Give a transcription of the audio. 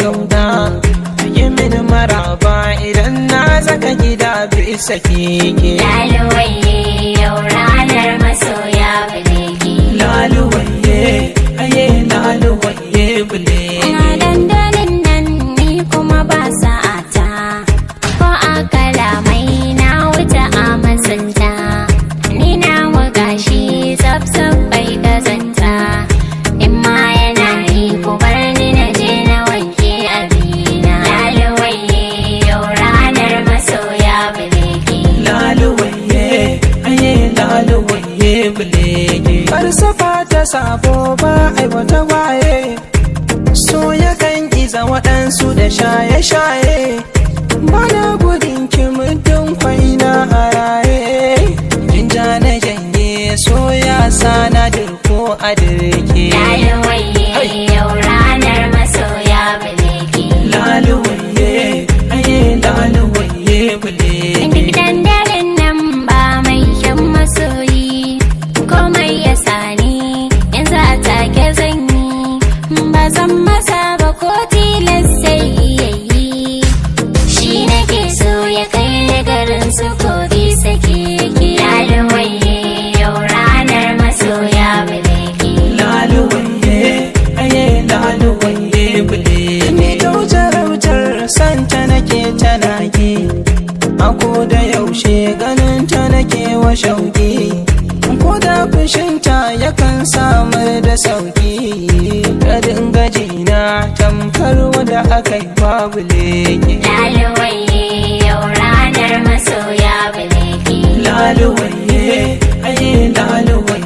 kauna, yi mini maraba idan na zaka gida bisa keke. Laluwayye yau ranar masoya buleki. Laluwayye, aye laluwayye buleki. A dandalin nan ni kuma ba sa'ata, ko a kalamai na wuce a masanta. Ni na gashi tsaf bai kazanta, in ma yana yi ku bar ni na je na wanke abina. Laluwayye yau ranar masoya buleki. Laluwayye, aye laluwayye buleki. Falsafa ta sabo ba ai wata waye, so yakan iza waɗansu da shaye-shaye. Bana gudun ki muddin kwaina a raye, jinja na janye so ya sana dirko a dirke. Laluwayye yau ranar masoya buleki. Laluwayye, aye laluwayye buleki. Duk dandalin nan ba mai kyan masoyi, komai ya sani yanzu a take zan yi. Ba zan masa ba ko tilas sai iya yi, shi nake so ya kai ni garin su ko bisa keke. Laluwayye yau ranar masoya buleki. Laluwayye, aye laluwayye buleki. Ni tautar santa nake tana ki, ako da yaushe ganin ta nake wa shauki. Ko da fushinta yakan samu da sauki, ka dinga jina tamkar wanda aka yi babu leke. Laluwayye yau ranar masoya buleki. Laluwayye, aye laluwayye